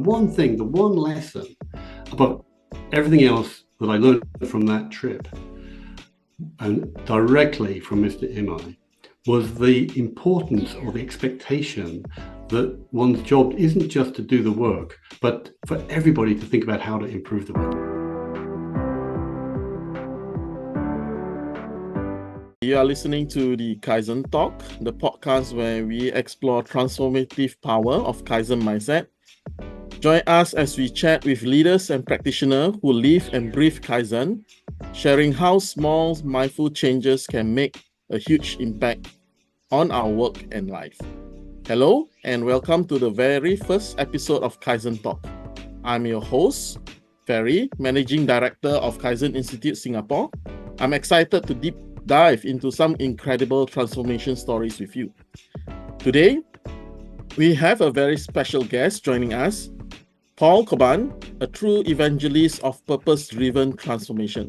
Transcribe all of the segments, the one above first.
one thing, the one lesson about everything else that I learned from that trip and directly from Mr. Imai was the importance or the expectation that one's job isn't just to do the work, but for everybody to think about how to improve the work. You are listening to the KAIZENTalk, the podcast where we explore transformative power of Kaizen mindset. Join us as we chat with leaders and practitioners who live and breathe Kaizen, sharing how small, mindful changes can make a huge impact on our work and life. Hello, and welcome to the very first episode of KAIZENTalk. I'm your host, Fery, Managing Director of Kaizen Institute Singapore. I'm excited to deep dive into some incredible transformation stories with you. Today, we have a very special guest joining us, Paul Cobban, a true evangelist of purpose-driven transformation.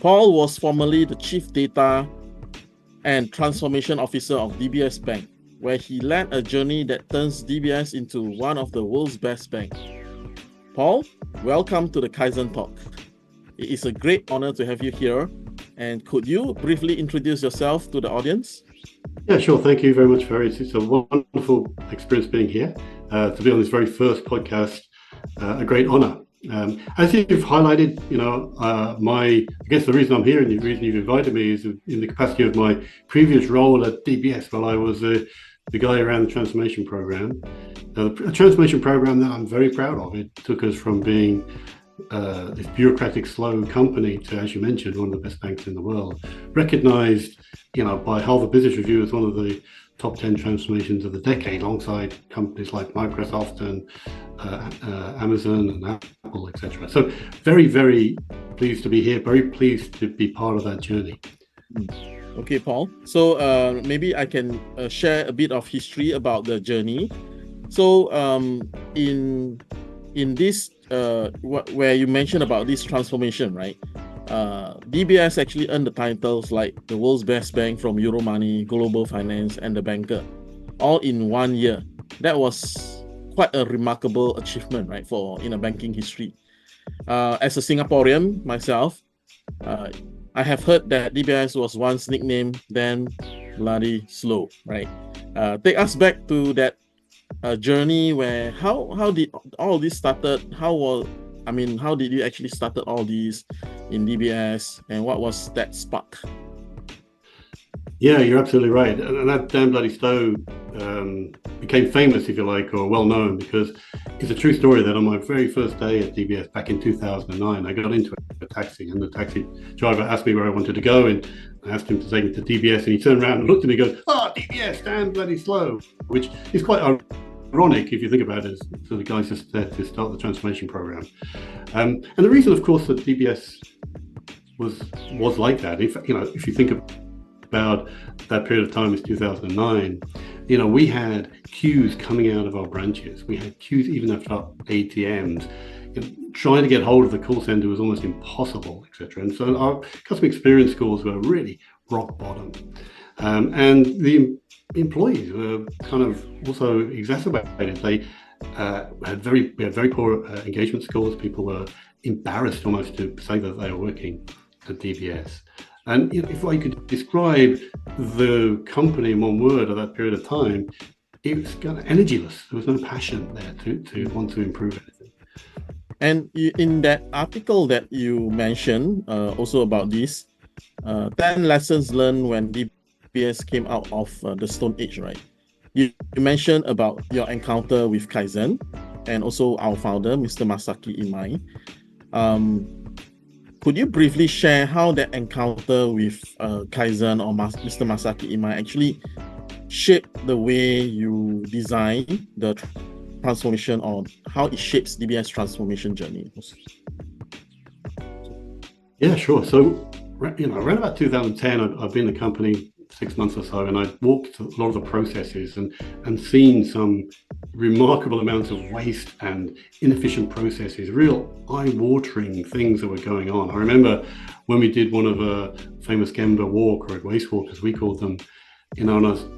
Paul was formerly the Chief Data and Transformation Officer of DBS Bank, where he led a journey that turns DBS into one of the world's best banks. Paul, welcome to the KAIZENTalk. It is a great honor to have you here. And could you briefly introduce yourself to the audience? Yeah, sure. Thank you very much, Fery. It's a wonderful experience being here. To be on this very first podcast, a great honor. As you've highlighted, I guess the reason I'm here and the reason you've invited me is in the capacity of my previous role at DBS, while I was the guy around the transformation program. A transformation program that I'm very proud of. It took us from being this bureaucratic, slow company to, as you mentioned, one of the best banks in the world, recognized, by Harvard Business Review as one of the top 10 transformations of the decade, alongside companies like Microsoft and Amazon and Apple, etc. So very, very pleased to be here, very pleased to be part of that journey. Okay, Paul. So maybe I can share a bit of history about the journey. So in this where you mentioned about this transformation, right? DBS actually earned the titles like the world's best bank from Euromoney, Global Finance, and The Banker, all in 1 year. That was quite a remarkable achievement, right, in a banking history. As a Singaporean myself, I have heard that DBS was once nicknamed "Damn Bloody Slow," right? Take us back to that journey where how did all this started? How did you actually started all these in DBS, and what was that spark? Yeah, you're absolutely right. And that Damn Bloody Slow became famous, if you like, or well known, because it's a true story that on my very first day at DBS back in 2009, I got into a taxi, and the taxi driver asked me where I wanted to go, and I asked him to take me to DBS, and he turned around and looked at me and goes, DBS, Damn Bloody Slow, which is quite ironic if you think about it. So the guy's just there to start the transformation program. And the reason, of course, that DBS was like that, if you think about that period of time is 2009, we had queues coming out of our branches. We had queues even at our ATMs. Trying to get hold of the call center was almost impossible, etc. And so our customer experience scores were really rock bottom. And the employees were kind of also exacerbated. They had very poor engagement scores. People were embarrassed almost to say that they were working at DBS. And if I could describe the company in one word at that period of time, it was kind of energyless. There was no passion there to want to improve anything. And in that article that you mentioned, also about this, 10 lessons learned when DBS came out of the Stone Age, right? You mentioned about your encounter with Kaizen and also our founder, Mr. Masaki Imai. Could you briefly share how that encounter with Kaizen or Mr. Masaki Imai actually shaped the way you design the transformation, or how it shapes DBS transformation journey? Yeah, sure. So, around about 2010, I've been in the company 6 months or so, and I walked a lot of the processes and seen some remarkable amounts of waste and inefficient processes, real eye-watering things that were going on. I remember when we did one of a famous Gemba walk, or a waste walk as we called them, and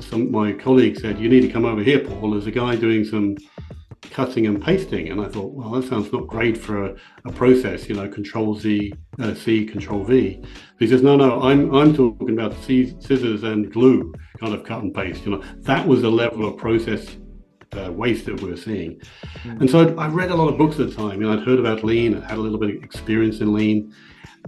some of my colleagues said, "You need to come over here, Paul. There's a guy doing some cutting and pasting. And I thought, well, that sounds not great for a process, Control Z, C, Control V. But he says, no, I'm talking about scissors and glue kind of cut and paste. That was the level of process waste that we were seeing. And so I read a lot of books at the time. I'd heard about lean, I had a little bit of experience in lean.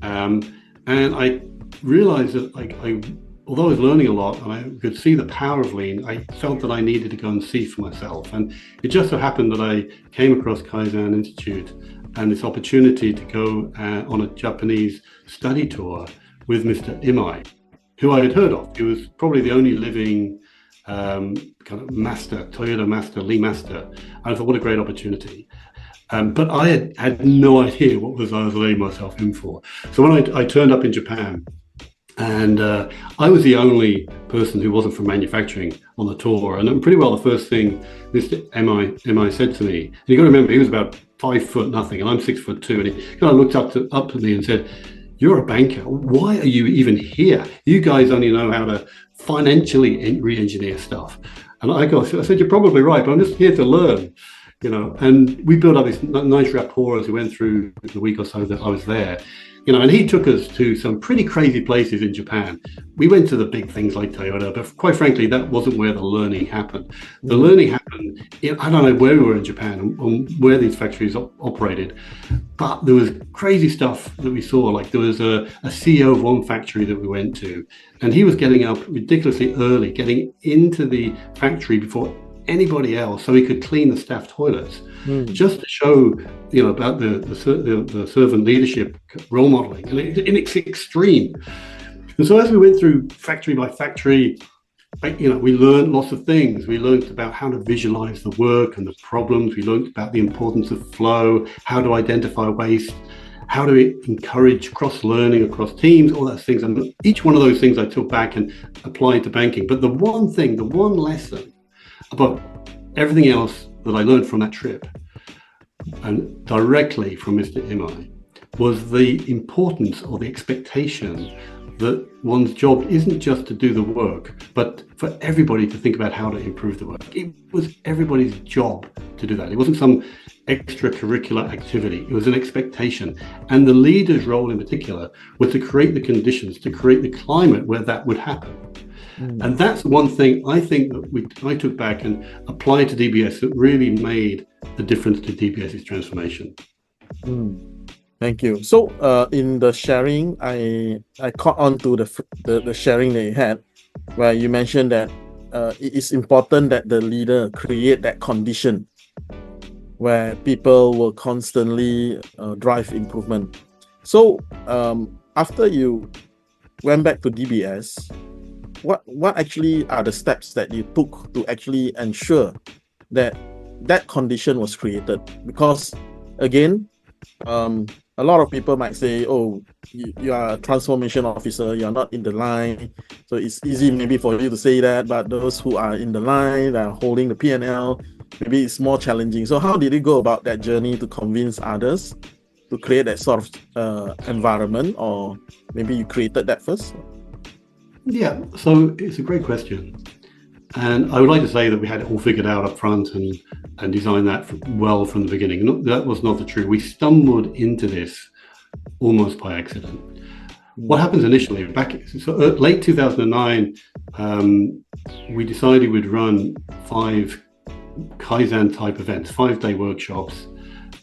And I realized that although I was learning a lot and I could see the power of lean, I felt that I needed to go and see for myself. And it just so happened that I came across Kaizen Institute and this opportunity to go on a Japanese study tour with Mr. Imai, who I had heard of. He was probably the only living kind of master, Toyota master, Lee master. And I thought, what a great opportunity. But I had no idea what I was laying myself in for. So when I turned up in Japan, and I was the only person who wasn't from manufacturing on the tour. And pretty well the first thing Mr. M.I. said to me, and you got to remember, he was about 5 foot nothing, and I'm 6'2", and he kind of looked up to me and said, "You're a banker. Why are you even here? You guys only know how to financially re-engineer stuff." And I said, "You're probably right, but I'm just here to learn." And we built up this nice rapport as we went through the week or so that I was there. And he took us to some pretty crazy places in Japan. We went to the big things like Toyota, but quite frankly, that wasn't where the learning happened. The learning happened, I don't know where we were in Japan and where these factories operated, but there was crazy stuff that we saw. Like there was a CEO of one factory that we went to, and he was getting up ridiculously early, getting into the factory before anybody else so he could clean the staff toilets, just to show about the servant leadership role modeling, and it's extreme. And so as we went through factory by factory, we learned lots of things. We learned about how to visualize the work and the problems. We learned about the importance of flow, how to identify waste, how to encourage cross-learning across teams, all those things. And each one of those things I took back and applied to banking. But the one lesson above everything else that I learned from that trip, and directly from Mr. Imai, was the importance or the expectation that one's job isn't just to do the work, but for everybody to think about how to improve the work. It was everybody's job to do that. It wasn't some extracurricular activity. It was an expectation. And the leader's role in particular was to create the conditions, to create the climate where that would happen. And that's one thing I think that I took back and applied to DBS that really made the difference to DBS's transformation. Thank you. So in the sharing, I caught on to the sharing that you had, where you mentioned that it is important that the leader create that condition where people will constantly drive improvement. So after you went back to DBS, what actually are the steps that you took to actually ensure that that condition was created? Because again, a lot of people might say, "Oh, you are a transformation officer, you're not in the line." So it's easy maybe for you to say that, but those who are in the line, that are holding the P&L, maybe it's more challenging. So how did you go about that journey to convince others to create that sort of environment, or maybe you created that first? Yeah, so it's a great question. And I would like to say that we had it all figured out up front and designed that well from the beginning. That was not the truth. We stumbled into this almost by accident. What happens initially, late 2009, we decided we'd run 5 Kaizen type events, 5-day workshops,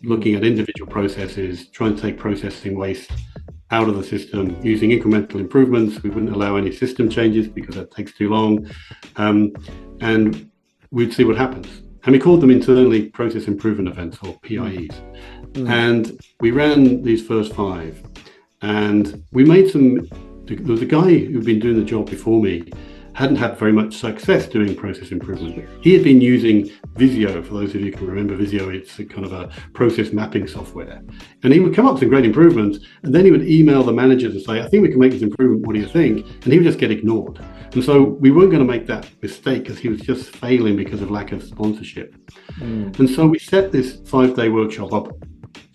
looking at individual processes, trying to take processing waste out of the system using incremental improvements. We wouldn't allow any system changes because that takes too long. And we'd see what happens. And we called them internally process improvement events, or PIEs. And we ran these first 5. And we made there was a guy who'd been doing the job before me, hadn't had very much success doing process improvement. He had been using Visio. For those of you who can remember Visio, it's a kind of a process mapping software. And he would come up with some great improvements, and then he would email the managers and say, "I think we can make this improvement, what do you think?" And he would just get ignored. And so we weren't going to make that mistake because he was just failing because of lack of sponsorship. And so we set this 5-day workshop up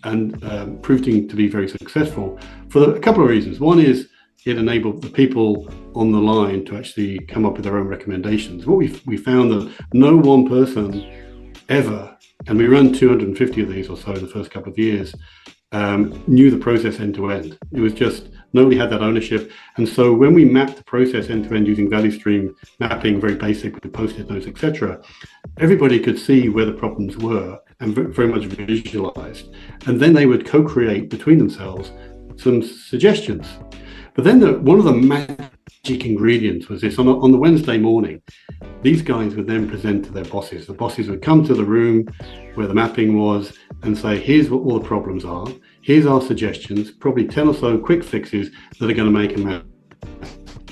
and proving to be very successful for a couple of reasons. One is it enabled the people on the line to actually come up with their own recommendations. What we found that no one person ever, and we ran 250 of these or so in the first couple of years, knew the process end to end. It was just, nobody had that ownership. And so when we mapped the process end to end using value stream mapping, very basic with post-it notes, etc., everybody could see where the problems were and very much visualized. And then they would co-create between themselves some suggestions. But then one of the magic ingredients was this: on the Wednesday morning, these guys would then present to their bosses. The bosses would come to the room where the mapping was and say, here's what all the problems are, here's our suggestions, probably 10 or so quick fixes that are going to make a map.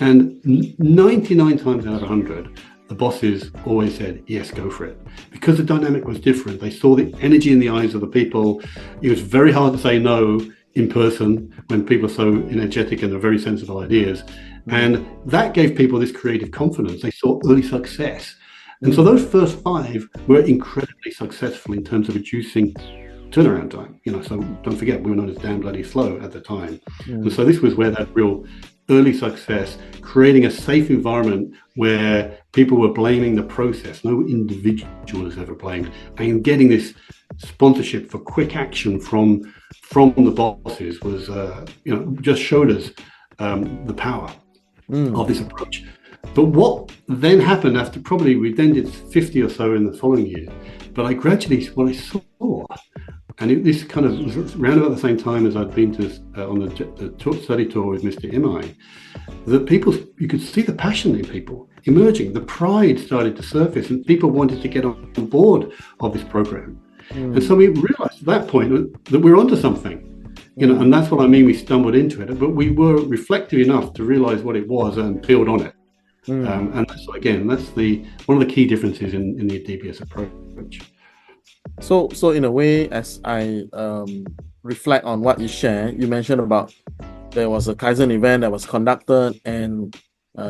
And 99 times out of 100, the bosses always said, yes, go for it. Because the dynamic was different. They saw the energy in the eyes of the people. It was very hard to say no in person when people are so energetic and are very sensible ideas. And that gave people this creative confidence. They saw early success. And so those first 5 were incredibly successful in terms of reducing turnaround time. So don't forget, we were known as damn bloody slow at the time. And so this was where that real early success, creating a safe environment where people were blaming the process. No individual was ever blamed. And getting this sponsorship for quick action from the bosses was, just showed us the power of this approach. But what then happened after we then did 50 or so in the following year, but what I saw, and this kind of was around about the same time as I'd been to on the study tour with Mr. Imai, that you could see the passion in people emerging, the pride started to surface, and people wanted to get on board of this program. And so we realized at that point that we're onto something. And that's what I mean. We stumbled into it, but we were reflective enough to realize what it was and build on it. And that's one of the key differences in the DBS approach. So in a way, as I reflect on what you share, you mentioned about there was a Kaizen event that was conducted, and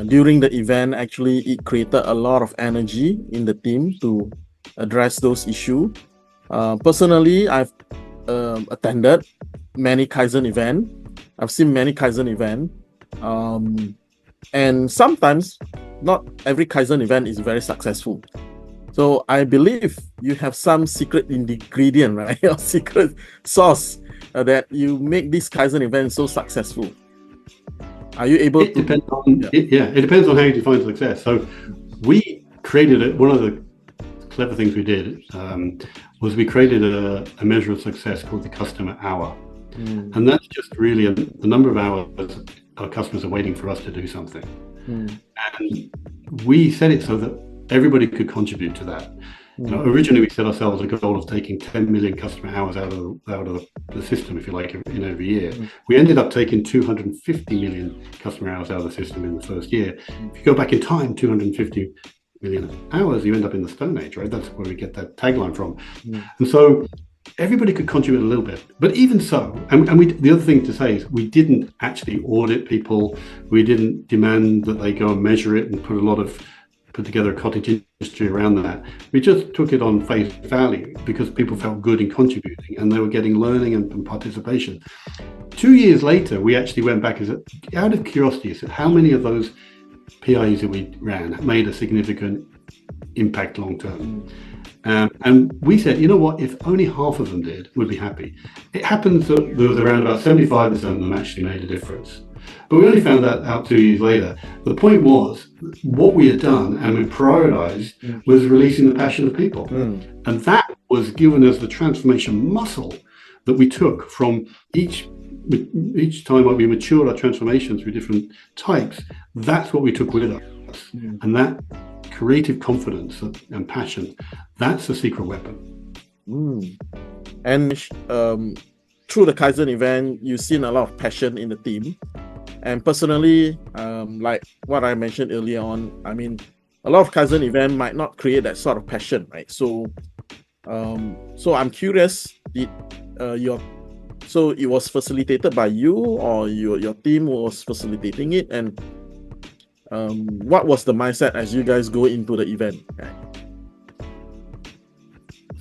during the event, actually, it created a lot of energy in the team to address those issues. Personally, I've attended many Kaizen events. I've seen many Kaizen events. And sometimes not every Kaizen event is very successful. So I believe you have some secret ingredient, right? Or secret sauce that you make this Kaizen event so successful. Are you able to? It depends on how you define success. So we created it. One of the clever things we did was we created a measure of success called the customer hour. And that's just really the number of hours our customers are waiting for us to do something. And we set it so that everybody could contribute to that. Originally we set ourselves a goal of taking 10 million customer hours out of the system, if you like, in every year. We ended up taking 250 million customer hours out of the system in the first year. If you go back in time, 250 million hours, you end up in the Stone Age, right? That's where we get that tagline from. And so everybody could contribute a little bit, but even so, and the other thing to say is we didn't actually audit people. We didn't demand that they go and measure it and put together a cottage industry around that. We just took it on face value because people felt good in contributing and they were getting learning and participation. 2 years later, we actually went back out of curiosity, said how many of those PIs that we ran made a significant impact long term. And we said, you know what, if only half of them did, we'd be happy. It happens that there was around about 75% of them actually made a difference. But we only found that out 2 years later. But the point was, what we had done and we prioritized was releasing the passion of people. And that was giving us the transformation muscle that we took from each time when we matured our transformation through different types. That's what we took with us. And that creative confidence and passion, that's the secret weapon. And through the Kaizen event, you've seen a lot of passion in the team. And personally, like what I mentioned earlier on, I mean, a lot of Kaizen event might not create that sort of passion, right? So I'm curious, so it was facilitated by you, or your team was facilitating it, and what was the mindset as you guys go into the event?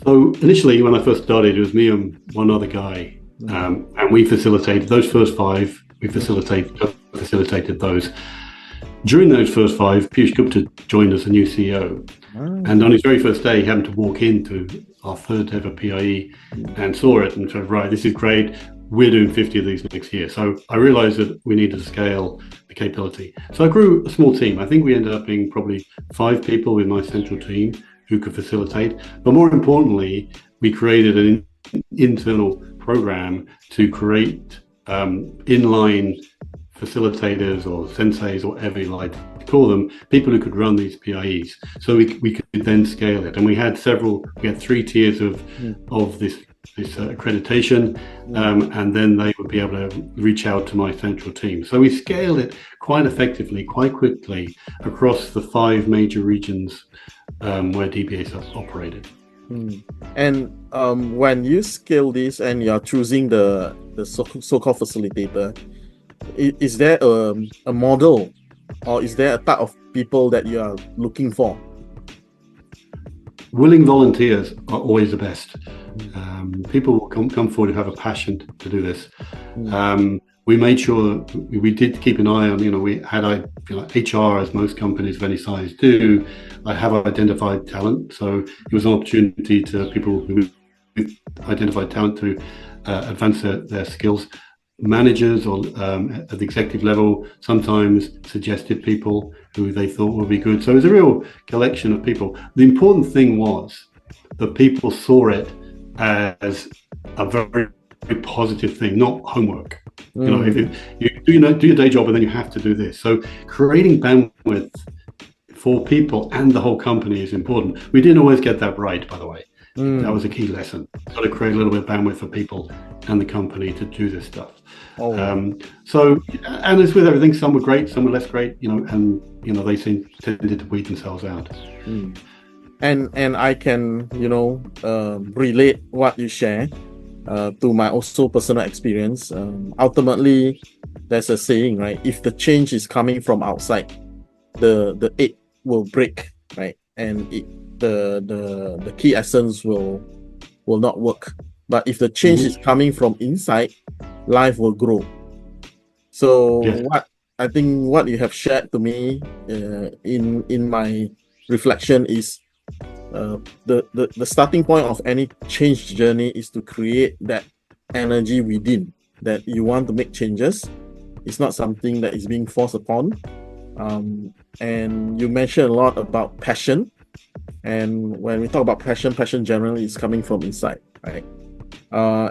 So initially, when I first started, it was me and one other guy, and we facilitated those first 5. We facilitated those. During those first 5, Piyush Gupta joined as a new CEO. And on his very first day, he happened to walk into our third ever PIE and saw it and said, right, this is great. We're doing 50 of these next year. So I realized that we needed to scale the capability. So I grew a small team. I think we ended up being probably 5 people in my central team who could facilitate. But more importantly, we created an internal program to create inline facilitators or senseis or whatever you like to call them, people who could run these PIEs. So we could then scale it. And we had 3 tiers of this accreditation, and then they would be able to reach out to my central team. So we scaled it quite effectively, quite quickly across the 5 major regions where DBS operated. And when you scale this and you're choosing the so-called facilitator, is there a model, or is there a type of people that you are looking for? Willing volunteers are always the best. People will come forward who have a passion to do this. We made sure we did keep an eye on, we had HR, as most companies of any size do. I have identified talent, so it was an opportunity to people who identified talent to advance their skills. Managers or at the executive level sometimes suggested people who they thought would be good. So it was a real collection of people. The important thing was that people saw it as a very, very positive thing, not homework. If you do your day job and then you have to do this. So creating bandwidth for people and the whole company is important. We didn't always get that right, by the way. That was a key lesson. Got to create a little bit of bandwidth for people and the company to do this stuff. So, and as with everything, some were great, some were less great, and they tended to weed themselves out. And I can, relate what you share to my also personal experience. Ultimately, there's a saying, right? If the change is coming from outside, the egg will break, right? And the key essence will not work. But if the change is coming from inside, life will grow. So what you have shared to me in my reflection is the starting point of any change journey is to create that energy within, that you want to make changes. It's not something that is being forced upon. And you mentioned a lot about passion. And when we talk about passion generally is coming from inside, right?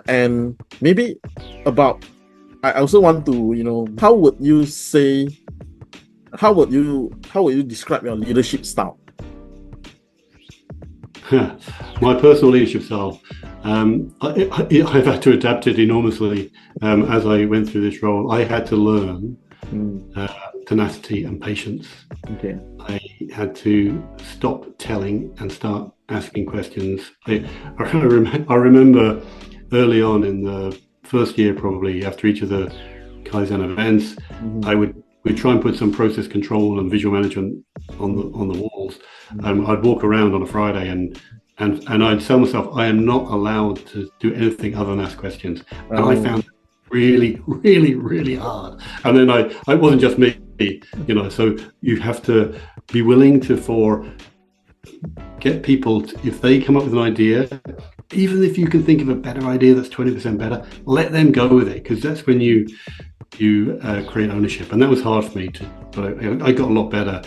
And maybe I also want to, how would you describe your leadership style? My personal leadership style, I've had to adapt it enormously as I went through this role. I had to learn tenacity and patience. Okay. I had to stop telling and start asking questions. I remember early on in the first year, probably after each of the Kaizen events, we'd try and put some process control and visual management on the walls. I'd walk around on a Friday and I'd tell myself I am not allowed to do anything other than ask questions. And I found it really, really, really hard. And then it wasn't just me, so you have to be willing to get people if they come up with an idea, even if you can think of a better idea that's 20% better, let them go with it, because that's when you create ownership. And that was hard for me but I got a lot better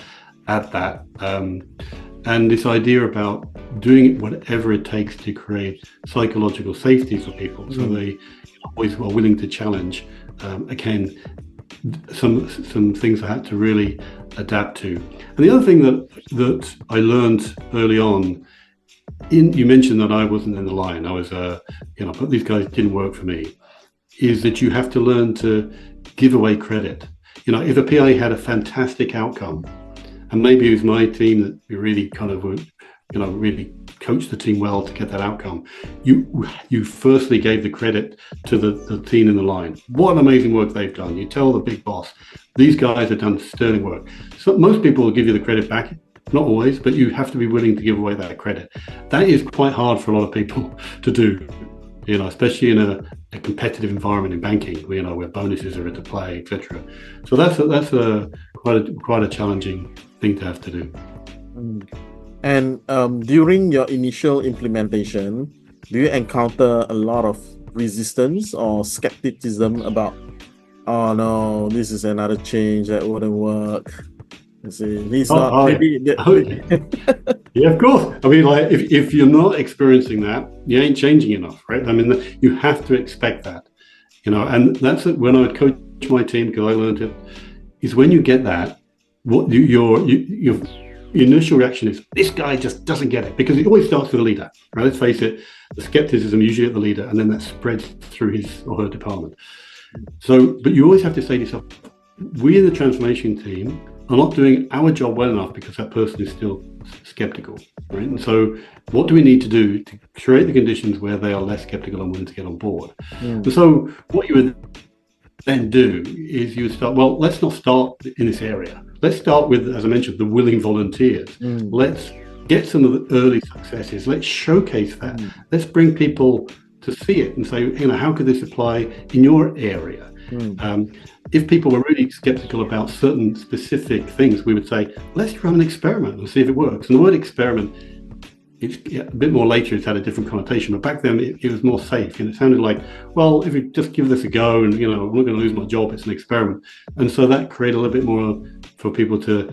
at that. And this idea about doing it whatever it takes to create psychological safety for people, so they always are willing to challenge. Again, some things I had to really adapt to. And the other thing that I learned early on, you mentioned that I wasn't in the line. I was, but these guys didn't work for me. Is that you have to learn to give away credit. If a PI had a fantastic outcome, and maybe it was my team that really kind of would, really coached the team well to get that outcome, you firstly gave the credit to the team in the line. What an amazing work they've done. You tell the big boss, these guys have done sterling work. So most people will give you the credit back, not always, but you have to be willing to give away that credit. That is quite hard for a lot of people to do, especially in a competitive environment in banking, where bonuses are into play, etc. So that's a quite a challenging thing to have to do. And during your initial implementation, do you encounter a lot of resistance or skepticism about, oh no, this is another change that wouldn't work? You see, he's not maybe. Yeah, of course. I mean, like if you're not experiencing that, you ain't changing enough, right? I mean, you have to expect that, and that's it. When I would coach my team, because I learned it, is when you get that, what your initial reaction is, this guy just doesn't get it, because it always starts with the leader, right? Let's face it, the skepticism usually at the leader, and then that spreads through his or her department. So, but you always have to say to yourself, we in the transformation team are not doing our job well enough because that person is still skeptical, right? And so what do we need to do to create the conditions where they are less skeptical and willing to get on board? And so what you would then do is you would start, well, let's not start in this area. Let's start with, as I mentioned, the willing volunteers. Let's get some of the early successes. Let's showcase that. Let's bring people to see it and say, how could this apply in your area? If people were really skeptical about certain specific things, we would say, let's run an experiment and see if it works. And the word experiment, it's a bit more later, it's had a different connotation, but back then it was more safe. And it sounded like, well, if we just give this a go and, I'm not going to lose my job, it's an experiment. And so that created a little bit more for people to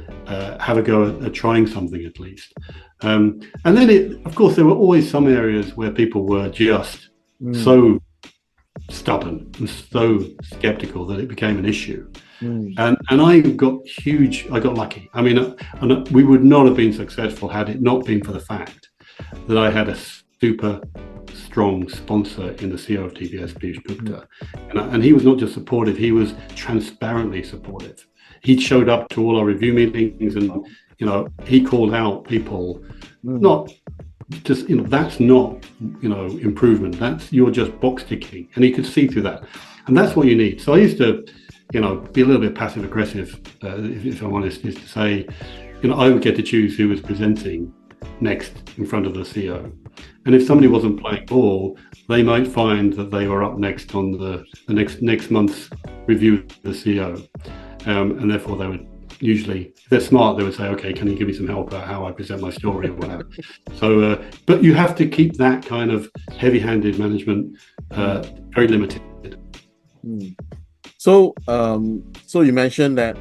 have a go at trying something at least. And then, of course, there were always some areas where people were just so stubborn and so skeptical that it became an issue. And I got lucky. I mean, we would not have been successful had it not been for the fact that I had a super strong sponsor in the CEO of TBS, Piyush Gupta. And he was not just supportive, he was transparently supportive. He showed up to all our review meetings and, he called out people, not just, that's not, improvement. You're just box ticking. And he could see through that. And that's what you need. So I used to, be a little bit passive aggressive, if I'm honest, is to say, I would get to choose who was presenting next in front of the CEO. And if somebody wasn't playing ball, they might find that they were up next on the next month's review of the CEO. And therefore they would usually, if they're smart, they would say, okay, can you give me some help about how I present my story or whatever. So, but you have to keep that kind of heavy-handed management very limited. So you mentioned that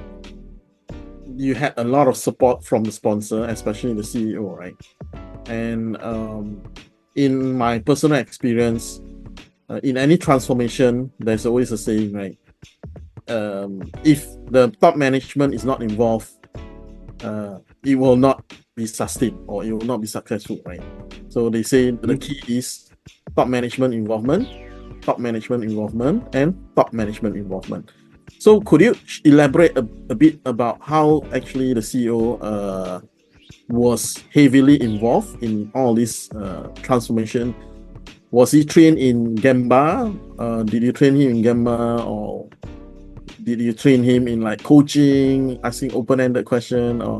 you had a lot of support from the sponsor, especially the CEO, right? And in my personal experience, in any transformation, there's always a saying, right? If the top management is not involved, it will not be sustained or it will not be successful, right? So they say the key is top management involvement, and top management involvement. So could you elaborate a bit about how actually the CEO was heavily involved in all this transformation? Was he trained in Gemba? Did you train him in Gemba, or did you train him in like coaching, asking open-ended question, or?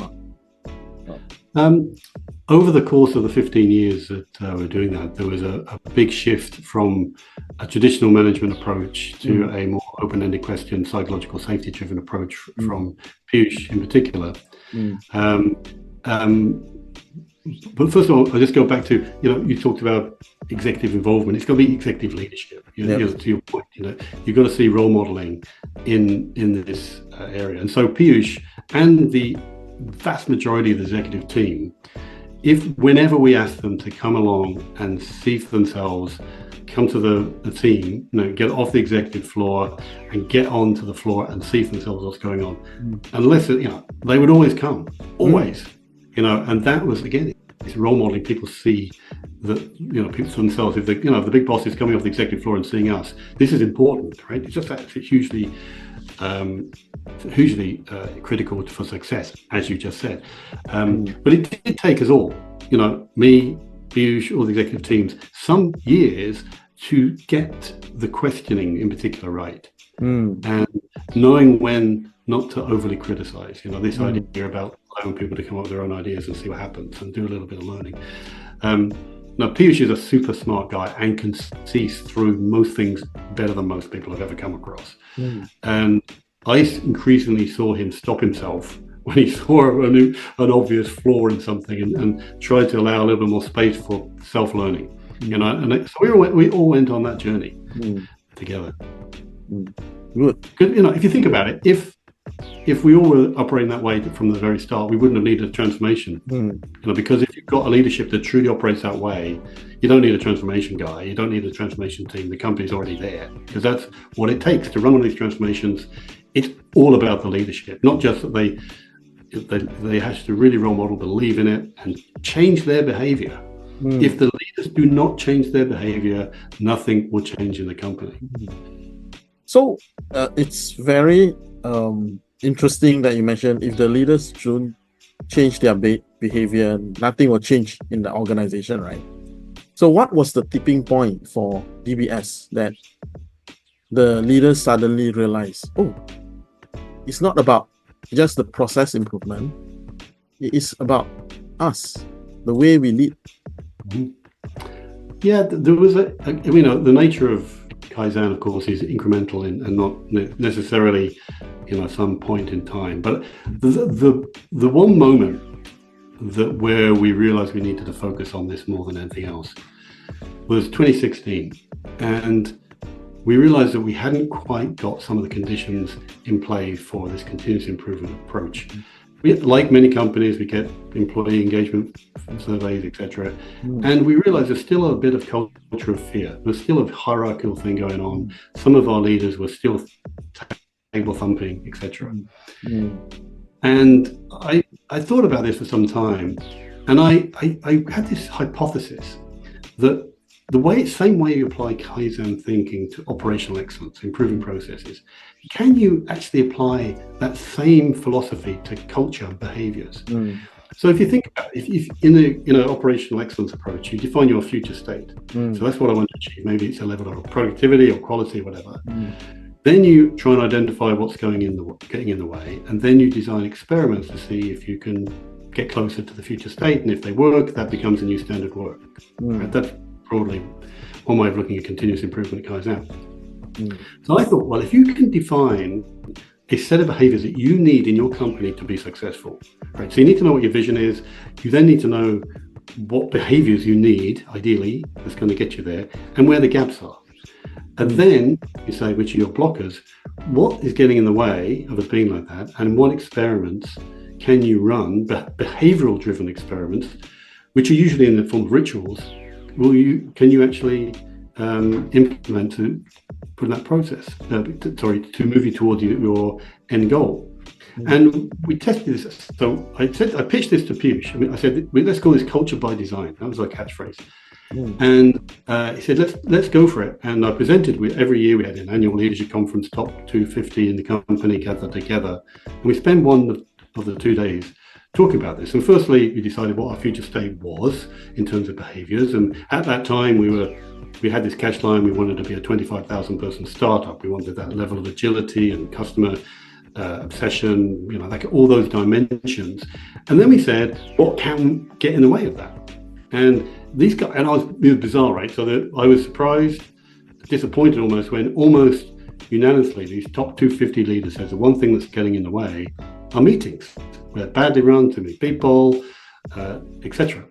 Over the course of the 15 years that we're doing that, there was a big shift from a traditional management approach to a more open-ended question, psychological safety-driven approach from Piyush in particular. But first of all, I'll just go back to, you talked about executive involvement. It's got to be executive leadership. To your point, you've got to see role modeling in this area. And so Piyush and the vast majority of the executive team, whenever we ask them to come along and see for themselves, come to the team, get off the executive floor and get onto the floor and see for themselves what's going on. Unless, they would always come, always, and that was, again, it's role modeling. People see that, people for themselves, if the big boss is coming off the executive floor and seeing us, this is important, right? It's just actually hugely critical for success, as you just said. But it did take us all, me, Piyush, all the executive teams, some years to get the questioning in particular right. And knowing when not to overly criticize, this idea about allowing people to come up with their own ideas and see what happens and do a little bit of learning. Now, Piyush is a super smart guy and can see through most things better than most people I've ever come across. And I increasingly saw him stop himself when he saw an obvious flaw in something and tried to allow a little bit more space for self-learning. So we all went on that journey together. Good. Because, if you think about it, if we all were operating that way from the very start, we wouldn't have needed a transformation. Because if you've got a leadership that truly operates that way, you don't need a transformation guy, you don't need a transformation team. The company's already there, because that's what it takes to run one of these transformations. It's all about the leadership, not just that they have to really role model, believe in it, and change their behavior. If the leaders do not change their behavior, nothing will change in the company. So it's very interesting that you mentioned if the leaders don't change their behavior, nothing will change in the organization, right? So what was the tipping point for DBS that the leaders suddenly realized, it's not about just the process improvement, it is about us, the way we lead? Yeah, there was the nature of Kaizen, of course, is incremental and not necessarily, some point in time. But the one moment where we realized we needed to focus on this more than anything else was 2016, and we realized that we hadn't quite got some of the conditions in place for this continuous improvement approach. Like many companies, we get employee engagement surveys, etc. And we realized there's still a bit of culture of fear. There's still a hierarchical thing going on. Some of our leaders were still table thumping, etc. And I thought about this for some time, and I had this hypothesis that the same way you apply Kaizen thinking to operational excellence, improving processes, can you actually apply that same philosophy to culture and behaviors? So if you think about it, if in the operational excellence approach, you define your future state. So that's what I want to achieve. Maybe it's a level of productivity or quality or whatever. Then you try and identify what's getting in the way, and then you design experiments to see if you can get closer to the future state, and if they work, that becomes a new standard work. Right? That's broadly one way of looking at continuous improvement at Kaizen. So I thought, well, if you can define a set of behaviors that you need in your company to be successful, right? So you need to know what your vision is. You then need to know what behaviors you need, ideally, that's going to get you there, and where the gaps are. And then you say, which are your blockers, what is getting in the way of it being like that, and what experiments can you run, behavioral driven experiments, which are usually in the form of rituals, can you actually implement to put in that process, to move you towards your end goal. And we tested this. So I pitched this to Piyush. I said, let's call this culture by design. That was our catchphrase. And he said, let's go for it. And I presented every year we had an annual leadership conference, top 250 in the company gathered together. And we spent one of the 2 days talking about this. And firstly, we decided what our future state was in terms of behaviors. And at that time, we had this cash line. We wanted to be a 25,000 person startup. We wanted that level of agility and customer obsession, like all those dimensions. And then we said, what can get in the way of that? And these guys, and it was bizarre, right? So I was surprised, disappointed almost, when almost unanimously these top 250 leaders said the one thing that's getting in the way are meetings. We're badly run, too many people, etc.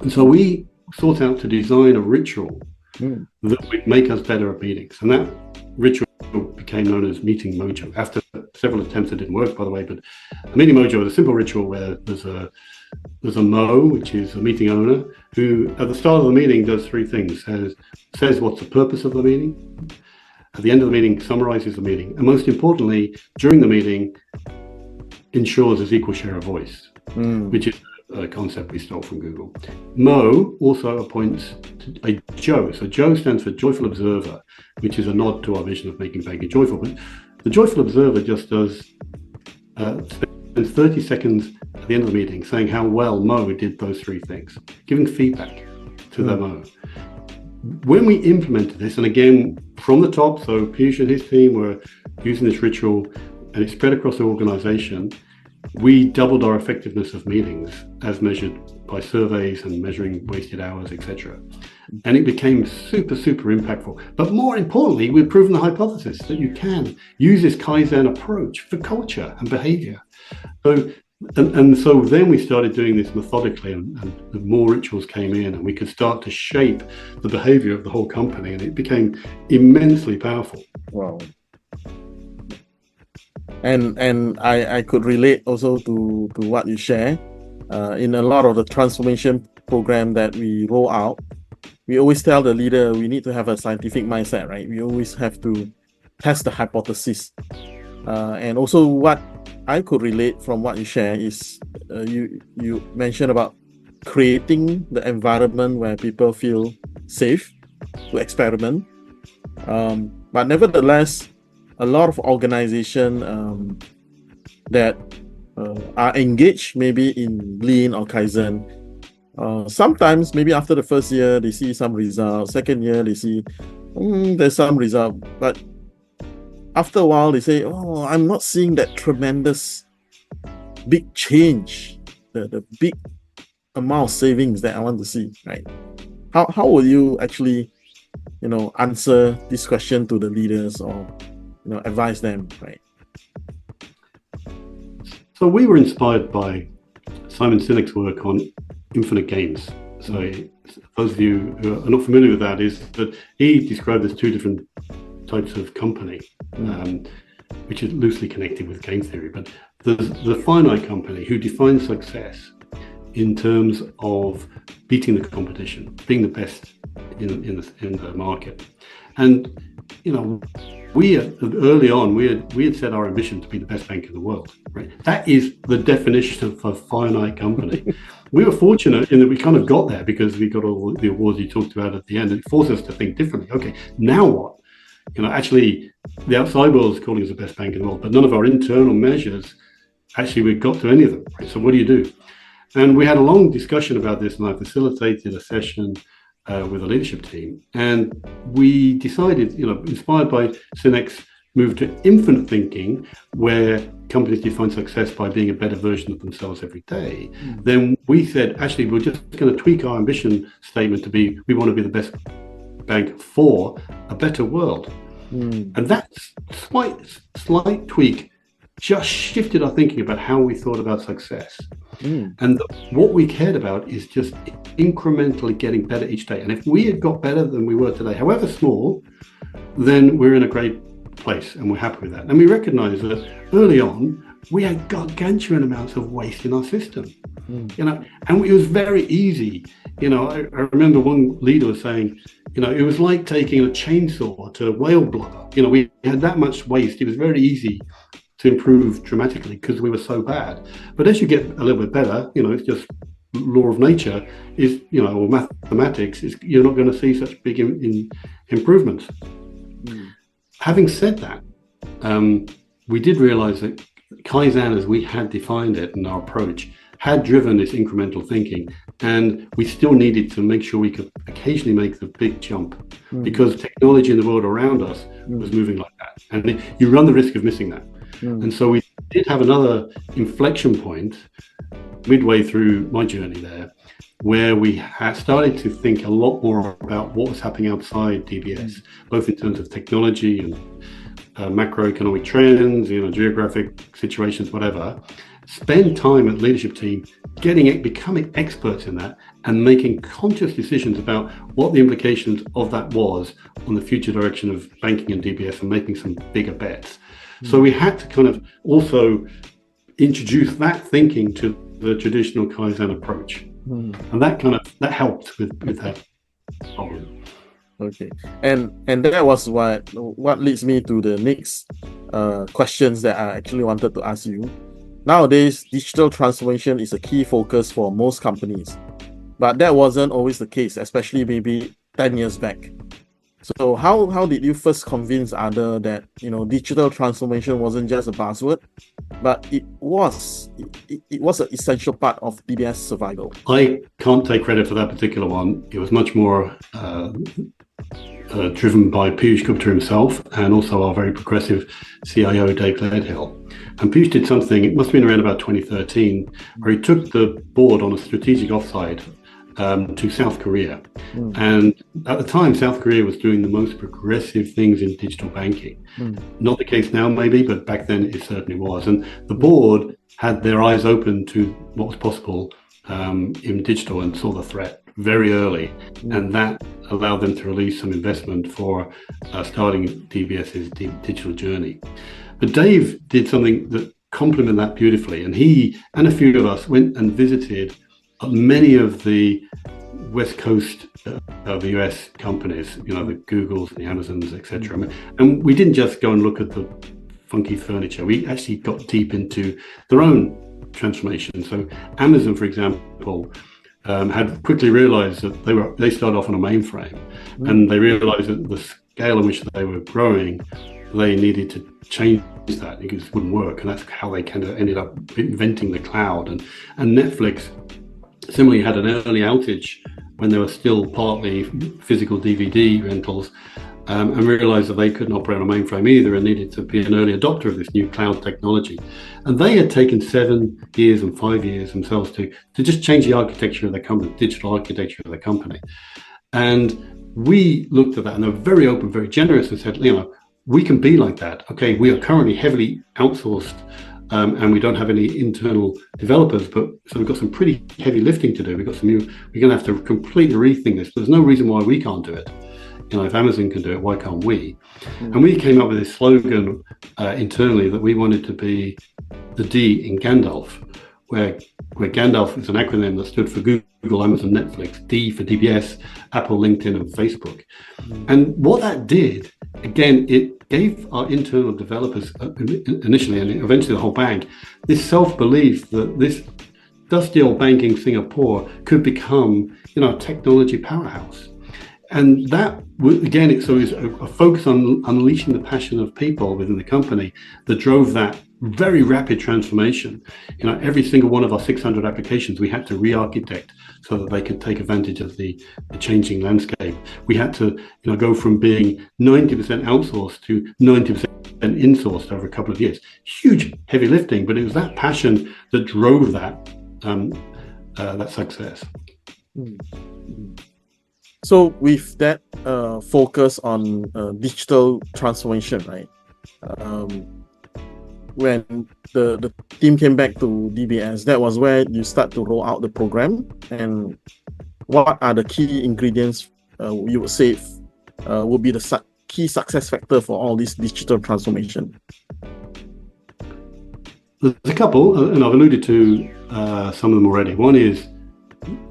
And so we sought out to design a ritual that would make us better at meetings. And that ritual became known as Meeting Mojo. After several attempts, it didn't work, by the way, but a Meeting Mojo is a simple ritual where there's a Mo, which is a meeting owner, who at the start of the meeting does three things. Says what's the purpose of the meeting. At the end of the meeting, summarizes the meeting. And most importantly, during the meeting, ensures there's equal share of voice, which is a concept we stole from Google. Mo also appoints a Joe. So Joe stands for Joyful Observer, which is a nod to our vision of making banking joyful. But the Joyful Observer just spends 30 seconds at the end of the meeting saying how well Mo did those three things, giving feedback to the Mo. When we implemented this, and again, from the top, so Piyush and his team were using this ritual, and it spread across the organization, we doubled our effectiveness of meetings as measured by surveys and measuring wasted hours, etc. And it became super, super impactful. But more importantly, we've proven the hypothesis that you can use this Kaizen approach for culture and behavior. So then we started doing this methodically, and the more rituals came in, and we could start to shape the behavior of the whole company, and it became immensely powerful. Wow. And I could relate also to what you share. In a lot of the transformation program that we roll out, we always tell the leader we need to have a scientific mindset, right? We always have to test the hypothesis. And also what I could relate from what you share is you mentioned about creating the environment where people feel safe to experiment. But nevertheless, a lot of organizations that are engaged maybe in Lean or Kaizen, sometimes maybe after the first year they see some results, second year they see there's some result, but after a while they say, oh, I'm not seeing that tremendous big change, the big amount of savings that I want to see, right? How will you actually answer this question to the leaders, or advise them, right? So we were inspired by Simon Sinek's work on infinite games. So those of you who are not familiar with that, is that he described as two different types of company, which is loosely connected with game theory. But the finite company who defines success in terms of beating the competition, being the best in the market. And we early on we had set our ambition to be the best bank in the world, right? That is the definition of a finite company. We were fortunate in that we kind of got there because we got all the awards you talked about at the end, and it forced us to think differently. Okay, now what? Actually the outside world is calling us the best bank in the world, but none of our internal measures actually we got to any of them, right? So what do you do? And we had a long discussion about this, and I facilitated a session with a leadership team, and we decided, inspired by Sinek's move to infinite thinking, where companies define success by being a better version of themselves every day. Then we said, actually, we're just going to tweak our ambition statement to be, we want to be the best bank for a better world. And that slight tweak just shifted our thinking about how we thought about success. And what we cared about is just incrementally getting better each day. And if we had got better than we were today, however small, then we're in a great place and we're happy with that. And we recognize that early on, we had gargantuan amounts of waste in our system. And it was very easy. I remember one leader was saying, it was like taking a chainsaw to whale blubber. We had that much waste. It was very easy to improve dramatically because we were so bad. But as you get a little bit better, it's just law of nature is, or mathematics is, you're not going to see such big improvements. Having said that, we did realize that Kaizen, as we had defined it in our approach, had driven this incremental thinking, and we still needed to make sure we could occasionally make the big jump because technology in the world around us was moving like that, and you run the risk of missing that. And so we did have another inflection point midway through my journey there, where we had started to think a lot more about what was happening outside DBS, both in terms of technology and macroeconomic trends, geographic situations, whatever. Spend time at leadership team becoming experts in that and making conscious decisions about what the implications of that was on the future direction of banking and DBS, and making some bigger bets. So we had to kind of also introduce that thinking to the traditional Kaizen approach. And that helped with that problem. Okay. And that was what leads me to the next questions that I actually wanted to ask you. Nowadays, digital transformation is a key focus for most companies, but that wasn't always the case, especially maybe 10 years back. So how did you first convince others that digital transformation wasn't just a buzzword, but it was an essential part of DBS survival? I can't take credit for that particular one. It was much more driven by Piyush Gupta himself, and also our very progressive CIO, Dave Gledhill. And Piyush did something, it must have been around about 2013, where he took the board on a strategic offside to South Korea. And at the time, South Korea was doing the most progressive things in digital banking. Not the case now, maybe, but back then it certainly was. And the board had their eyes open to what was possible in digital and saw the threat very early. And that allowed them to release some investment for starting DBS's digital journey. But Dave did something that complemented that beautifully. And he and a few of us went and visited many of the West Coast of the US companies, the Googles and the Amazons, etc. And we didn't just go and look at the funky furniture. We actually got deep into their own transformation. So Amazon, for example, had quickly realized that they started off on a mainframe, and they realized that the scale in which they were growing, they needed to change that because it wouldn't work. And that's how they kind of ended up inventing the cloud. And Netflix similarly had an early outage when they were still partly physical DVD rentals, and realized that they couldn't operate on a mainframe either and needed to be an early adopter of this new cloud technology. And they had taken 7 years and 5 years themselves to just change the architecture of their company, digital architecture of their company. And we looked at that, and they were very open, very generous, and said, we can be like that. Okay, we are currently heavily outsourced, and we don't have any internal developers, but so we've got some pretty heavy lifting to do. We're going to have to completely rethink this. There's no reason why we can't do it. If Amazon can do it, why can't we? And we came up with this slogan internally that we wanted to be the D in Gandalf, where Gandalf is an acronym that stood for Google, Amazon, Netflix, D for DBS, Apple, LinkedIn, and Facebook. And what that did, again, it gave our internal developers initially, and eventually the whole bank, this self-belief that this dusty old bank in Singapore could become, a technology powerhouse. And that, again, it was a focus on unleashing the passion of people within the company that drove that very rapid transformation. Every single one of our 600 applications, we had to re-architect so that they could take advantage of the changing landscape. We had to, go from being 90% outsourced to 90% insourced over a couple of years. Huge, heavy lifting, but it was that passion that drove that success. So with that focus on digital transformation, right? When the team came back to DBS, that was where you start to roll out the program. And what are the key ingredients you would say would be the key success factor for all this digital transformation? There's a couple, and I've alluded to some of them already. One is,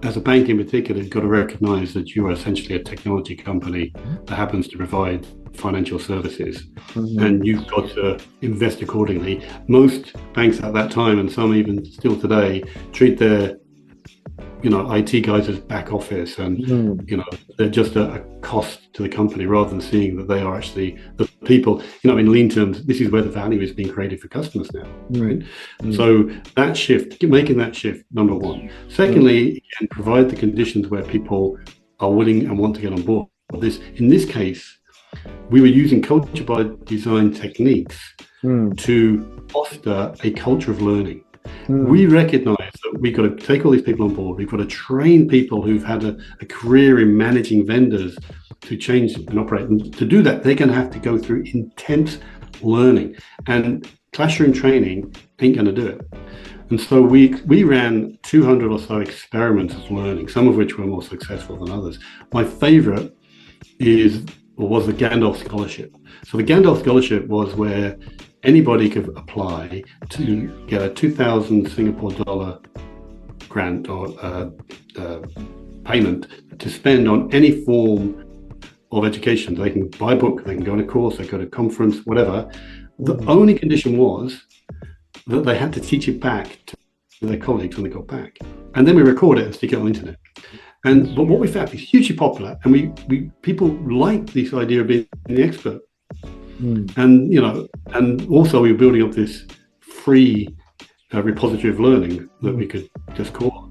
as a bank in particular, you've got to recognize that you are essentially a technology company that happens to provide financial services, and you've got to invest accordingly. Most banks at that time, and some even still today, treat their IT guys as back office, and they're just a cost to the company, rather than seeing that they are actually the people. In lean terms, this is where the value is being created for customers now, right? So that shift, making that shift, number one. Secondly, again, provide the conditions where people are willing and want to get on board. In this case, we were using culture by design techniques to foster a culture of learning. We recognize that we've got to take all these people on board. We've got to train people who've had a career in managing vendors to change and operate. And to do that, they're going to have to go through intense learning. And classroom training ain't going to do it. And so we ran 200 or so experiments of learning, some of which were more successful than others. My favorite was the Gandalf Scholarship. So the Gandalf Scholarship was where anybody could apply to get a 2,000 Singapore dollar grant or payment to spend on any form of education. They can buy a book, they can go on a course, they go to a conference, whatever. The only condition was that they had to teach it back to their colleagues when they got back. And then we record it and stick it on the internet. But what we found is hugely popular, and we people like this idea of being the expert. And and also we were building up this free repository of learning that we could just call.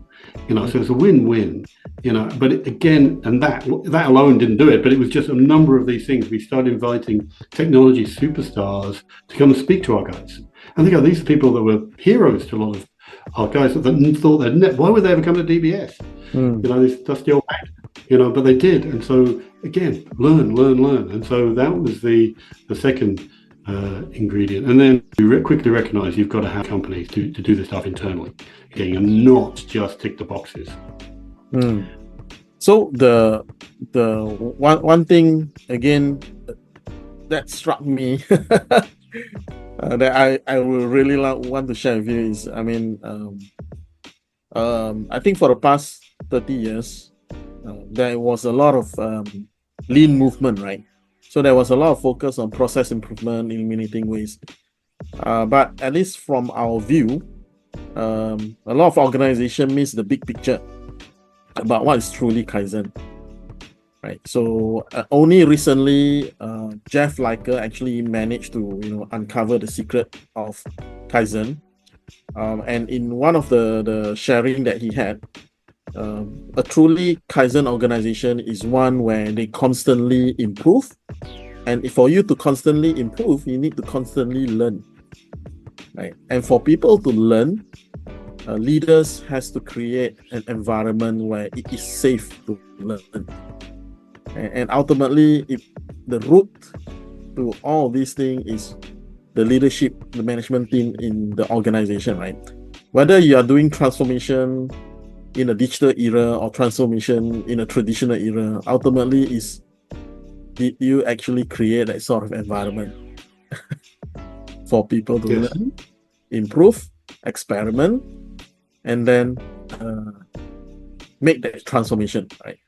So it's a win-win. But again, and that alone didn't do it. But it was just a number of these things. We started inviting technology superstars to come and speak to our guys. And these are people that were heroes to a lot of our guys that thought why would they ever come to DBS? That's the old man, but they did. And so again, learn. And so that was the second ingredient. And then you quickly recognize you've got to have companies to do the stuff internally, again, and not just tick the boxes. So the one thing again that struck me that I will really want to share with you is, I think for the past 30 years, there was a lot of lean movement, right? So there was a lot of focus on process improvement, eliminating waste. But at least from our view, a lot of organizations miss the big picture about what is truly Kaizen, right? So only recently, Jeff Liker actually managed to uncover the secret of Kaizen, and in one of the sharing that he had, a truly Kaizen organization is one where they constantly improve, and for you to constantly improve, you need to constantly learn, right? And for people to learn, leaders has to create an environment where it is safe to learn. And ultimately, the root to all of these things is the leadership, the management team in the organization, right? Whether you are doing transformation in a digital era or transformation in a traditional era, ultimately is, did you actually create that sort of environment for people to learn, improve, experiment, and then make that transformation, right?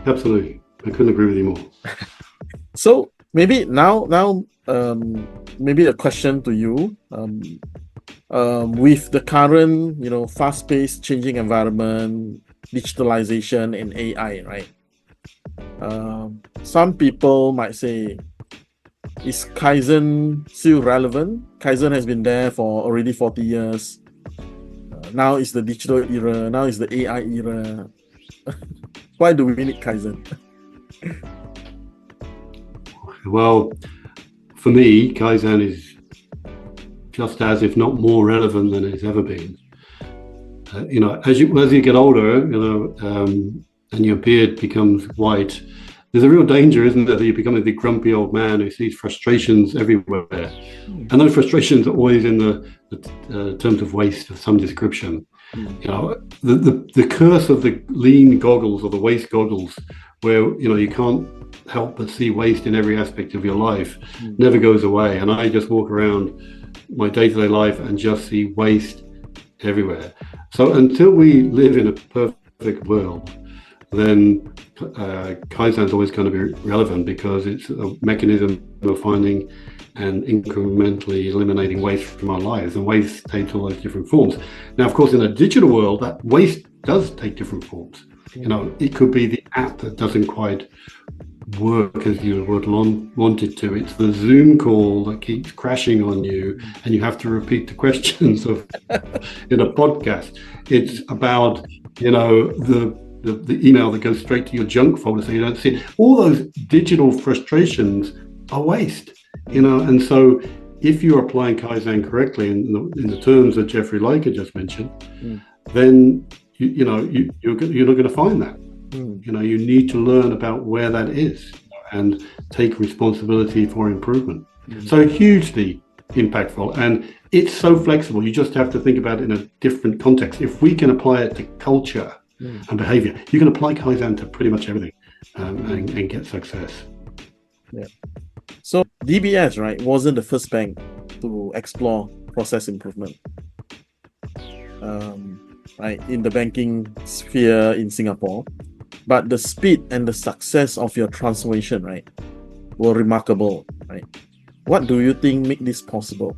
Absolutely. I couldn't agree with you more. So maybe now, maybe a question to you. With the current, fast-paced changing environment, digitalization and AI, right? Some people might say, is Kaizen still relevant? Kaizen has been there for already 40 years. Now is the digital era. Now is the AI era. Why do we need Kaizen? Well, for me, Kaizen is just as, if not more relevant than it's ever been. As you get older, and your beard becomes white, there's a real danger, isn't there, that you become the grumpy old man who sees frustrations everywhere. And those frustrations are always in the terms of waste of some description. The curse of the lean goggles or the waste goggles, where you can't help but see waste in every aspect of your life, never goes away. And I just walk around my day-to-day life and just see waste everywhere. So until we live in a perfect world, then Kaizen is always going to be relevant, because it's a mechanism of finding and incrementally eliminating waste from our lives. And waste takes all those different forms. Now, of course, in a digital world, that waste does take different forms. It could be the app that doesn't quite work as you would want it to. It's the Zoom call that keeps crashing on you, and you have to repeat the questions of in a podcast. It's about the email that goes straight to your junk folder so you don't see it. All those digital frustrations are waste, and so if you're applying Kaizen correctly in the terms that Jeffrey Liker just mentioned, then you're not going to find that. You need to learn about where that is and take responsibility for improvement. So hugely impactful, and it's so flexible. You just have to think about it in a different context. If we can apply it to culture and behavior, you can apply Kaizen to pretty much everything, and get success. Yeah. So DBS, right, wasn't the first bank to explore process improvement, right, in the banking sphere in Singapore. But the speed and the success of your transformation, right, were remarkable, right? What do you think make this possible?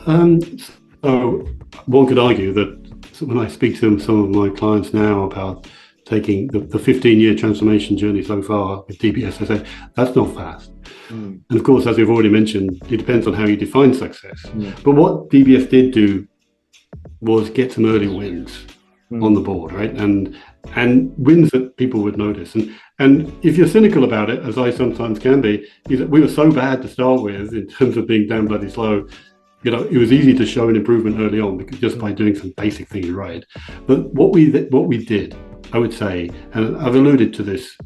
So one could argue that when I speak to some of my clients now about taking the 15-year transformation journey so far with DBS, I say that's not fast. And of course, as we've already mentioned, it depends on how you define success. But what DBS did do was get some early wins on the board, right? And wins that people would notice. And if you're cynical about it, as I sometimes can be, is that we were so bad to start with in terms of being damn bloody slow, it was easy to show an improvement early on because just by doing some basic things right. But what we did, I would say, and I've alluded to this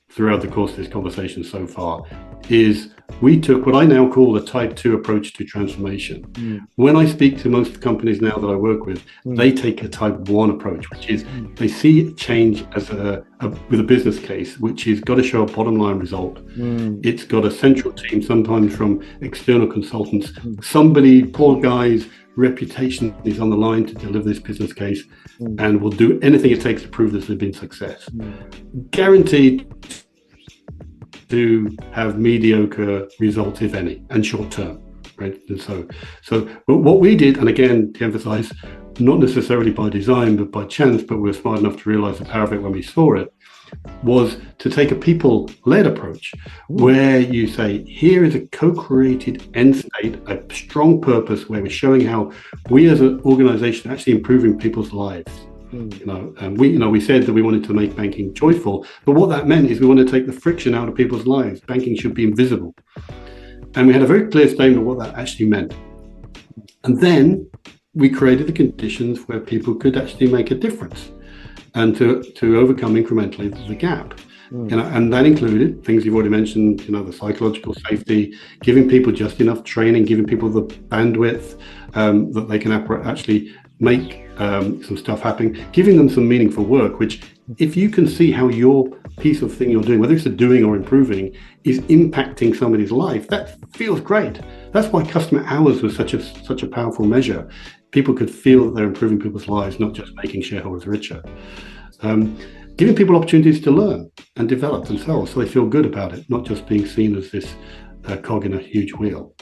throughout the course of this conversation so far, is we took what I now call the type 2 approach to transformation. When I speak to most companies now that I work with, they take a type 1 approach, which is they see change as with a business case, which has got to show a bottom line result. It's got a central team, sometimes from external consultants. Somebody, poor guy's reputation is on the line to deliver this business case and will do anything it takes to prove this has been success. Guaranteed to have mediocre results, if any, and short term, right? And so but what we did, and again, to emphasize, not necessarily by design, but by chance, but we were smart enough to realize the power of it when we saw it, was to take a people-led approach where you say, here is a co-created end state, a strong purpose where we're showing how we as an organization are actually improving people's lives. And we said that we wanted to make banking joyful, but what that meant is we want to take the friction out of people's lives. Banking should be invisible. And we had a very clear statement of what that actually meant. And then we created the conditions where people could actually make a difference and to overcome incrementally the gap. And that included things you've already mentioned, the psychological safety, giving people just enough training, giving people the bandwidth that they can actually make some stuff happen, giving them some meaningful work, which if you can see how your piece of thing you're doing, whether it's a doing or improving, is impacting somebody's life, that feels great. That's why customer hours was such a powerful measure. People could feel that they're improving people's lives, not just making shareholders richer. Giving people opportunities to learn and develop themselves so they feel good about it, not just being seen as this cog in a huge wheel.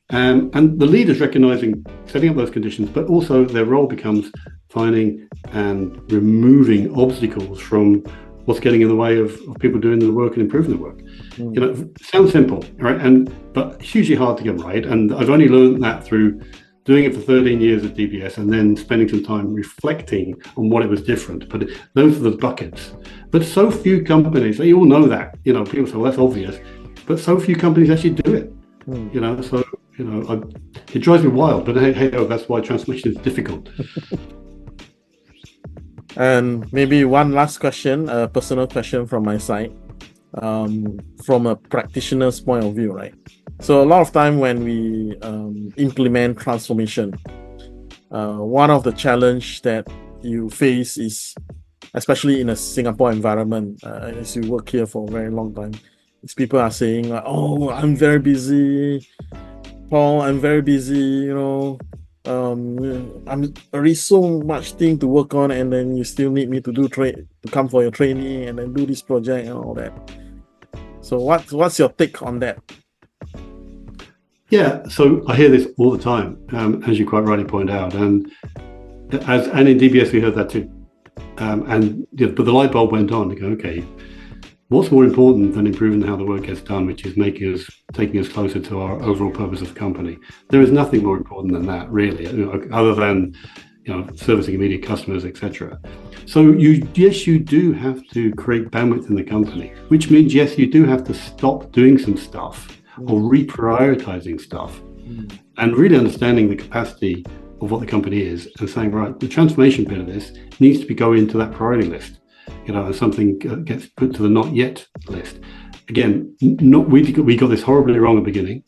And the leaders recognizing, setting up those conditions, but also their role becomes finding and removing obstacles from what's getting in the way of people doing the work and improving the work. It sounds simple, right? But hugely hard to get right. And I've only learned that through doing it for 13 years at DBS and then spending some time reflecting on what it was different. But those are the buckets. But so few companies, they all know that. People say, well, that's obvious. But so few companies actually do it. It drives me wild. But hey, that's why transformation is difficult. And maybe one last question, a personal question from my side, from a practitioner's point of view, right? So a lot of time when we implement transformation, one of the challenge that you face is, especially in a Singapore environment, as you work here for a very long time, is people are saying, oh, I'm very busy, Paul, I'm very busy, I'm already so much thing to work on, and then you still need me to come for your training and then do this project and all that. So what's your take on that? Yeah, so I hear this all the time, as you quite rightly point out, and in DBS we heard that too. But the light bulb went on to go, okay, what's more important than improving how the work gets done, which is taking us closer to our overall purpose of the company? There is nothing more important than that, really, other than servicing immediate customers, etc. So yes, you do have to create bandwidth in the company, which means yes, you do have to stop doing some stuff or reprioritizing stuff, and really understanding the capacity of what the company is and saying, right, the transformation bit of this needs to be going into that priority list. And something gets put to the not yet list. Again, we got this horribly wrong at the beginning,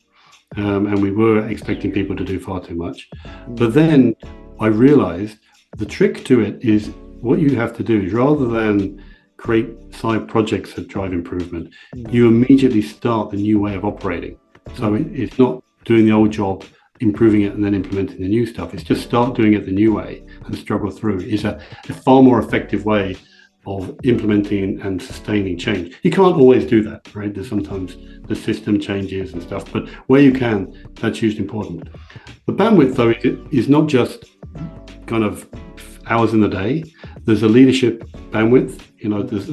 and we were expecting people to do far too much. But then I realized the trick to it is what you have to do is, rather than create side projects that drive improvement, you immediately start the new way of operating. So it's not doing the old job, improving it, and then implementing the new stuff. It's just start doing it the new way and struggle through. It's a far more effective way of implementing and sustaining change. You can't always do that, right? There's sometimes the system changes and stuff, but where you can, that's hugely important. The bandwidth, though, is not just kind of hours in the day. There's a leadership bandwidth.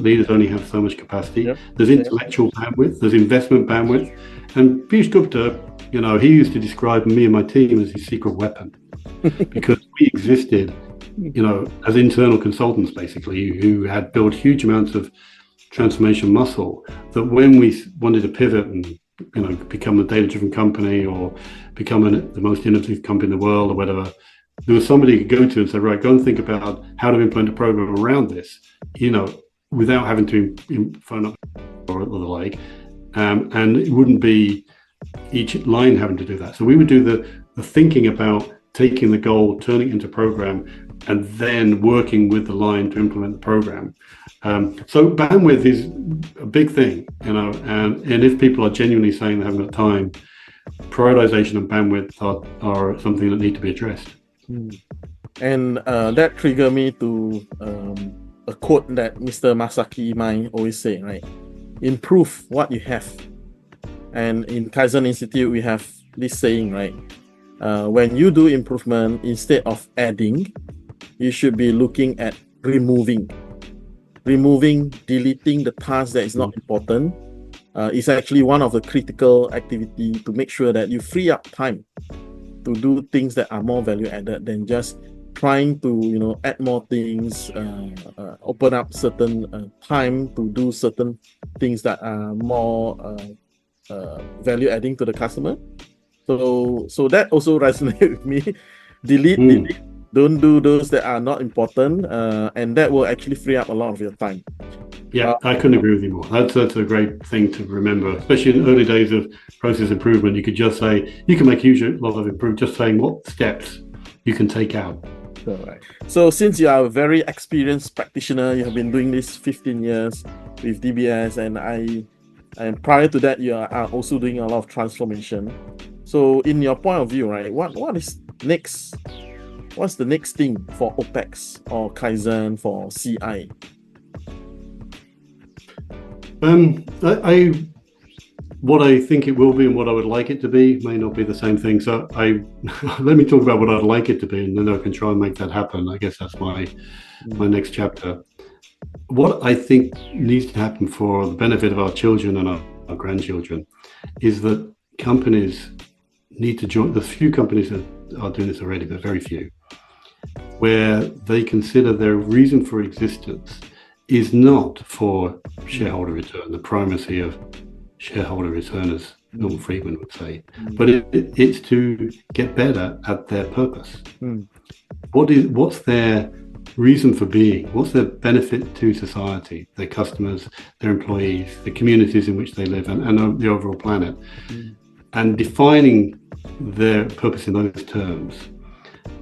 Leaders only have so much capacity. Yep. There's intellectual bandwidth. There's investment bandwidth. And Piyush Gupta, he used to describe me and my team as his secret weapon because we existed as internal consultants, basically, who had built huge amounts of transformation muscle, that when we wanted to pivot and become a data-driven company or become the most innovative company in the world or whatever, there was somebody you could go to and say, right, go and think about how to implement a program around this, without having to phone up or the like. And it wouldn't be each line having to do that. So we would do the thinking about taking the goal, turning it into a program, and then working with the line to implement the program. So bandwidth is a big thing, and if people are genuinely saying they haven't got time, prioritization and bandwidth are something that need to be addressed. And that triggered me to a quote that Mr. Masaki Imai always say, right? Improve what you have. And in Kaizen Institute, we have this saying, right? When you do improvement, instead of adding, you should be looking at removing, deleting the task that is not important. Is actually one of the critical activity to make sure that you free up time to do things that are more value added than just trying to add more things, open up certain time to do certain things that are more value adding to the customer. So that also resonates with me. Delete, don't do those that are not important, and that will actually free up a lot of your time. Yeah, I couldn't agree with you more. That's a great thing to remember, especially in the early days of process improvement. You could just say, you can make a huge lot of improvement just saying what steps you can take out. Right. So since you are a very experienced practitioner, you have been doing this 15 years with DBS, and prior to that, you are also doing a lot of transformation. So in your point of view, right, what is next? What's the next thing for OPEX or Kaizen for CI? What I think it will be and what I would like it to be may not be the same thing. So let me talk about what I'd like it to be, and then I can try and make that happen. I guess that's my next chapter. What I think needs to happen for the benefit of our children and our grandchildren is that companies need to join. There's few companies that are doing this already, but very few, where they consider their reason for existence is not for shareholder return, the primacy of shareholder return, as Milton Friedman would say, but it's to get better at their purpose. What's their reason for being? What's their benefit to society, their customers, their employees, the communities in which they live, and the overall planet? And defining their purpose in those terms,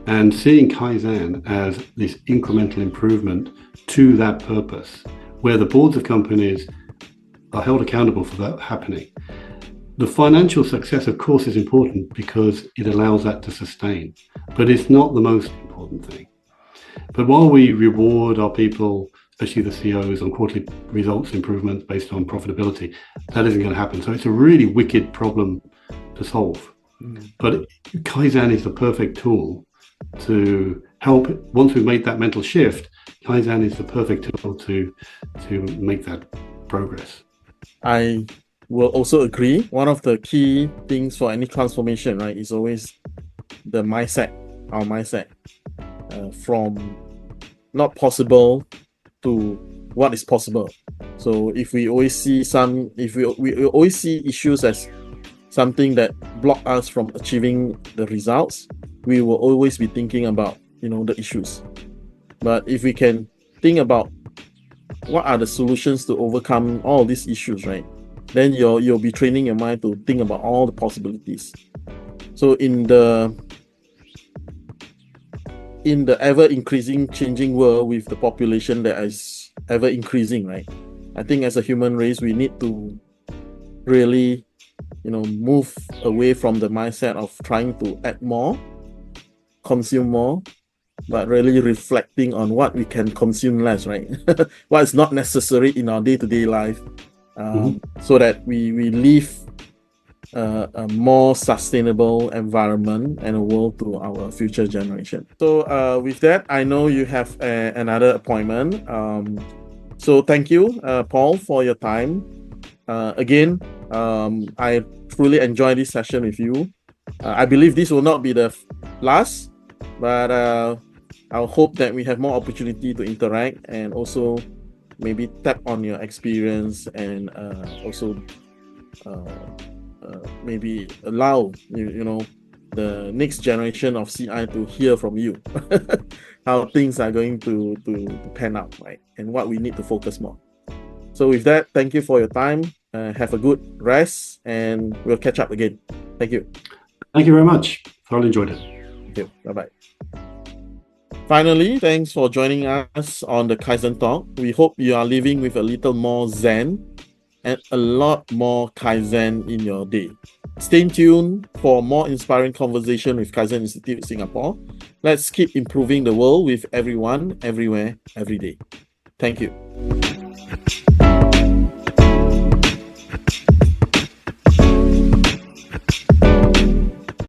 and seeing Kaizen as this incremental improvement to that purpose, where the boards of companies are held accountable for that happening. The financial success, of course, is important because it allows that to sustain, but it's not the most important thing. But while we reward our people, especially the CEOs, on quarterly results improvements based on profitability, that isn't going to happen. So it's a really wicked problem to solve. But Kaizen is the perfect tool to help. Once we've made that mental shift, Kaizen is the perfect tool to make that progress. I will also agree. One of the key things for any transformation, right, is always the mindset, our mindset, from not possible to what is possible. So if we always see we always see issues as something that block us from achieving the results, we will always be thinking about the issues. But if we can think about what are the solutions to overcome all these issues, right, then you'll be training your mind to think about all the possibilities. So in the ever increasing, changing world with the population that is ever increasing, right, I think as a human race we need to really move away from the mindset of trying to add more, consume more, but really reflecting on what we can consume less, right? What is not necessary in our day-to-day life, so that we live a more sustainable environment and a world to our future generation. So with that, I know you have another appointment. So thank you, Paul, for your time. Again, I truly enjoyed this session with you. I believe this will not be the last, but I hope that we have more opportunity to interact and also maybe tap on your experience and also maybe allow the next generation of CI to hear from you how things are going to pan out, right? And what we need to focus more. So with that, thank you for your time. Have a good rest, and we'll catch up again. Thank you. Thank you very much. Thoroughly enjoyed it. Thank you. Bye-bye. Finally, thanks for joining us on the Kaizen Talk. We hope you are living with a little more Zen and a lot more Kaizen in your day. Stay tuned for more inspiring conversation with Kaizen Institute Singapore. Let's keep improving the world with everyone, everywhere, every day. Thank you.